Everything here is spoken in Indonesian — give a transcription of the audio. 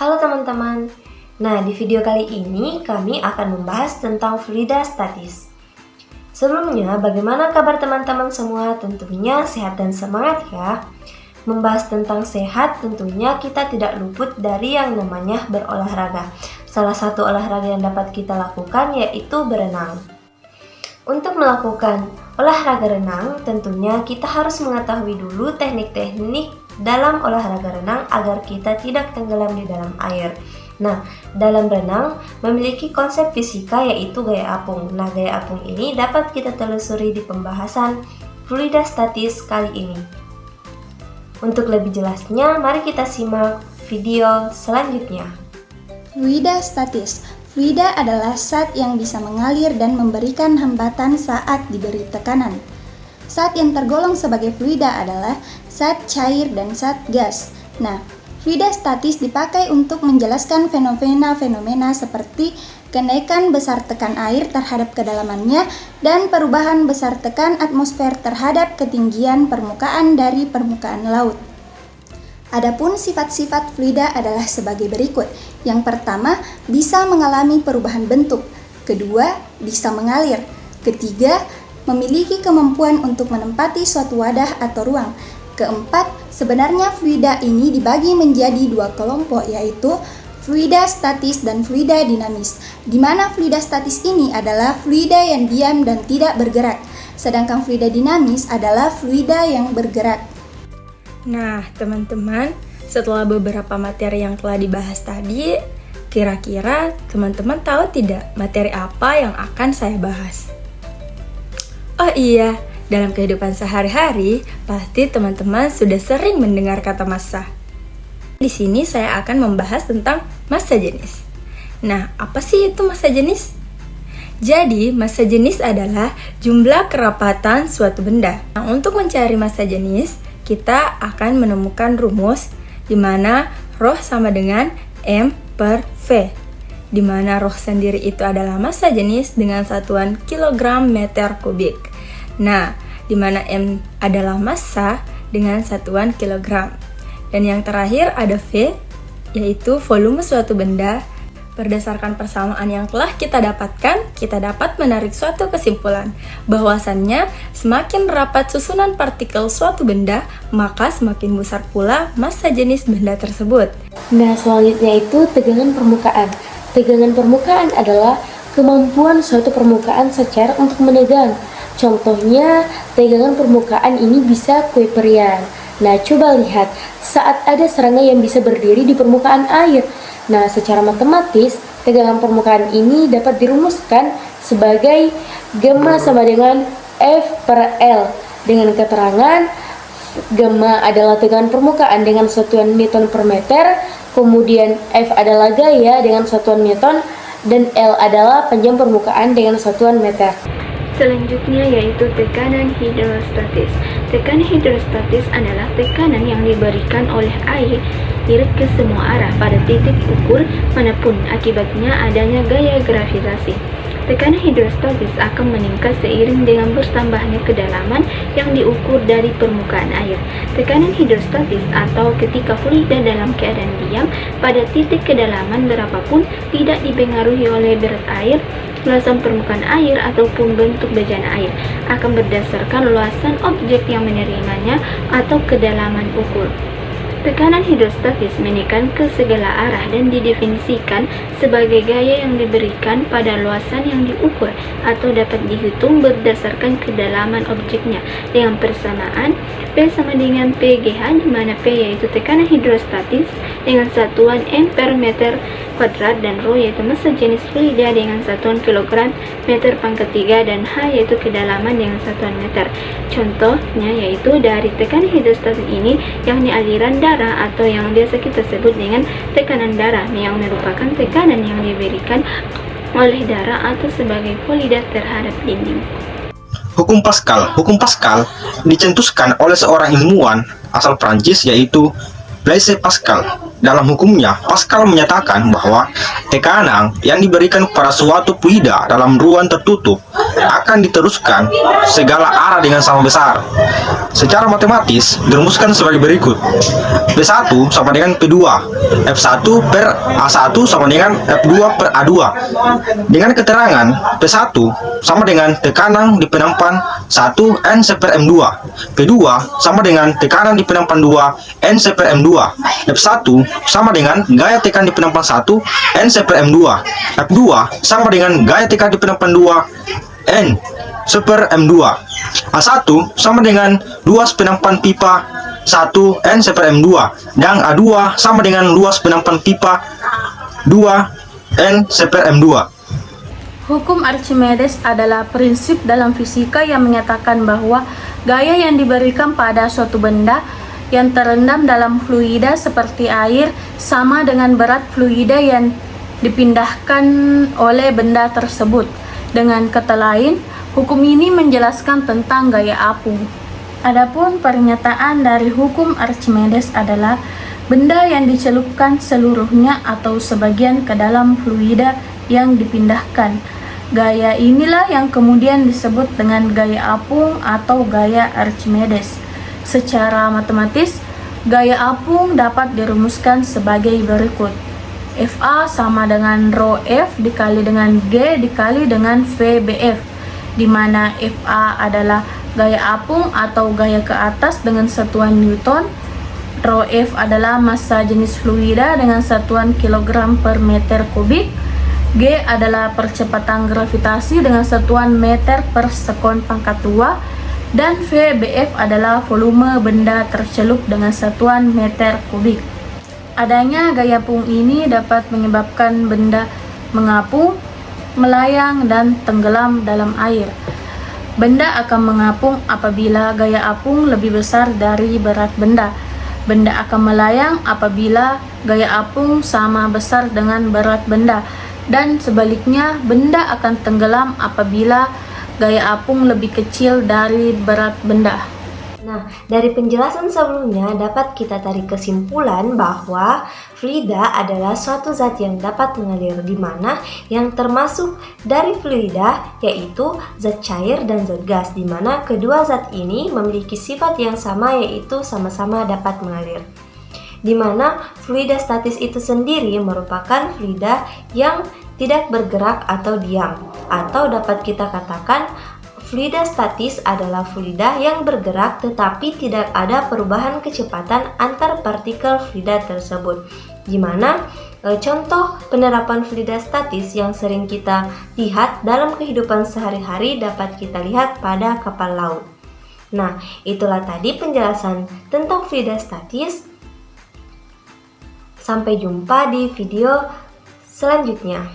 Halo teman-teman. Nah, di video kali ini kami akan membahas tentang fluida statis. Sebelumnya, bagaimana kabar teman-teman semua? Tentunya sehat dan semangat ya. Membahas tentang sehat, tentunya kita tidak luput dari yang namanya berolahraga. Salah satu olahraga yang dapat kita lakukan yaitu berenang. Untuk melakukan olahraga renang, tentunya kita harus mengetahui dulu teknik-teknik dalam olahraga renang agar kita tidak tenggelam di dalam air. Nah, dalam renang memiliki konsep fisika yaitu gaya apung. Nah, gaya apung ini dapat kita telusuri di pembahasan fluida statis kali ini. Untuk lebih jelasnya, mari kita simak video selanjutnya. Fluida statis. Fluida adalah zat yang bisa mengalir dan memberikan hambatan saat diberi tekanan. Zat yang tergolong sebagai fluida adalah zat cair dan zat gas. Nah, fluida statis dipakai untuk menjelaskan fenomena-fenomena seperti kenaikan besar tekan air terhadap kedalamannya dan perubahan besar tekan atmosfer terhadap ketinggian permukaan dari permukaan laut. Adapun sifat-sifat fluida adalah sebagai berikut. Yang pertama, bisa mengalami perubahan bentuk. Kedua, bisa mengalir. Ketiga, memiliki kemampuan untuk menempati suatu wadah atau ruang. Keempat, sebenarnya fluida ini dibagi menjadi dua kelompok, yaitu fluida statis dan fluida dinamis, di mana fluida statis ini adalah fluida yang diam dan tidak bergerak, sedangkan fluida dinamis adalah fluida yang bergerak. Nah, teman-teman, setelah beberapa materi yang telah dibahas tadi, kira-kira teman-teman tahu tidak materi apa yang akan saya bahas? Oh iya, dalam kehidupan sehari-hari, pasti teman-teman sudah sering mendengar kata massa. Di sini saya akan membahas tentang massa jenis. Nah, apa sih itu massa jenis? Jadi, massa jenis adalah jumlah kerapatan suatu benda. Nah, untuk mencari massa jenis, kita akan menemukan rumus di mana ρ sama dengan M per V, di mana ρ sendiri itu adalah massa jenis dengan satuan kilogram meter kubik. Nah, di mana M adalah massa dengan satuan kilogram. Dan yang terakhir ada V, yaitu volume suatu benda. Berdasarkan persamaan yang telah kita dapatkan, kita dapat menarik suatu kesimpulan bahwasannya semakin rapat susunan partikel suatu benda, maka semakin besar pula massa jenis benda tersebut. Nah, selanjutnya itu tegangan permukaan. Tegangan permukaan adalah kemampuan suatu permukaan secara untuk menegang. Contohnya, tegangan permukaan ini bisa Kuiperian. Nah, coba lihat, saat ada serangga yang bisa berdiri di permukaan air. Nah, secara matematis, tegangan permukaan ini dapat dirumuskan sebagai gamma sama dengan F per L. Dengan keterangan, gamma adalah tegangan permukaan dengan satuan Newton per meter, kemudian F adalah gaya dengan satuan Newton, dan L adalah panjang permukaan dengan satuan meter. Selanjutnya yaitu tekanan hidrostatis. Tekanan hidrostatis adalah tekanan yang diberikan oleh air ke semua arah pada titik ukur manapun, akibatnya adanya gaya gravitasi. Tekanan hidrostatis akan meningkat seiring dengan bertambahnya kedalaman yang diukur dari permukaan air. Tekanan hidrostatis atau ketika fluida dalam keadaan diam pada titik kedalaman berapapun tidak dipengaruhi oleh berat air, luasan permukaan air ataupun bentuk bejana air, akan berdasarkan luasan objek yang menerimanya atau kedalaman ukur. Tekanan hidrostatis meningkat ke segala arah dan didefinisikan sebagai gaya yang diberikan pada luasan yang diukur atau dapat dihitung berdasarkan kedalaman objeknya dengan persamaan P sama dengan PGH, di mana P yaitu tekanan hidrostatis dengan satuan M per meter kuadrat dan ρ yaitu massa jenis fluida dengan satuan kilogram meter pangkat 3 dan H yaitu kedalaman dengan satuan meter. Contohnya yaitu dari tekanan hidrostatis ini yakni aliran darah atau yang biasa kita sebut dengan tekanan darah, yang merupakan tekanan yang diberikan oleh darah atau sebagai fluida terhadap dinding. Hukum Pascal dicetuskan oleh seorang ilmuwan asal Prancis yaitu Blaise Pascal. dalam hukumnya, Pascal menyatakan bahwa tekanan yang diberikan kepada suatu fluida dalam ruang tertutup akan diteruskan segala arah dengan sama besar. Secara matematis dirumuskan sebagai berikut. P1 sama dengan P2, F1 per A1 sama dengan F2 per A2. Dengan keterangan P1 sama dengan tekanan di penampan 1 Nc per M2, P2 sama dengan tekanan di penampan 2 Nc per M2, F1 sama dengan gaya tekan di penampan 1 Nc per M2, F2 sama dengan gaya tekan di penampan 2 N per M2, A1 sama dengan luas penampan pipa 1 Nc per M2, dan A2 sama dengan luas penampan pipa 2 Nc per M2. Hukum Archimedes adalah prinsip dalam fisika yang menyatakan bahwa gaya yang diberikan pada suatu benda yang terendam dalam fluida seperti air sama dengan berat fluida yang dipindahkan oleh benda tersebut. Dengan kata lain, hukum ini menjelaskan tentang gaya apung. Adapun pernyataan dari hukum Archimedes adalah benda yang dicelupkan seluruhnya atau sebagian ke dalam fluida yang dipindahkan. Gaya inilah yang kemudian disebut dengan gaya apung atau gaya Archimedes. Secara matematis, gaya apung dapat dirumuskan sebagai berikut. FA sama dengan rho F dikali dengan G dikali dengan VBF, di mana FA adalah gaya apung atau gaya ke atas dengan satuan Newton, rho F adalah massa jenis fluida dengan satuan kilogram per meter kubik, G adalah percepatan gravitasi dengan satuan meter per sekon pangkat 2, dan VBF adalah volume benda tercelup dengan satuan meter kubik. Adanya gaya apung ini dapat menyebabkan benda mengapung, melayang, dan tenggelam dalam air. Benda akan mengapung apabila gaya apung lebih besar dari berat benda. Benda akan melayang apabila gaya apung sama besar dengan berat benda. Dan sebaliknya, benda akan tenggelam apabila gaya apung lebih kecil dari berat benda. Nah, dari penjelasan sebelumnya dapat kita tarik kesimpulan bahwa fluida adalah suatu zat yang dapat mengalir, di mana yang termasuk dari fluida yaitu zat cair dan zat gas, di mana kedua zat ini memiliki sifat yang sama, yaitu sama-sama dapat mengalir. Di mana fluida statis itu sendiri merupakan fluida yang tidak bergerak atau diam, atau dapat kita katakan fluida statis adalah fluida yang bergerak tetapi tidak ada perubahan kecepatan antar partikel fluida tersebut. Di mana contoh penerapan fluida statis yang sering kita lihat dalam kehidupan sehari-hari dapat kita lihat pada kapal laut. Nah, itulah tadi penjelasan tentang fluida statis. Sampai jumpa di video selanjutnya.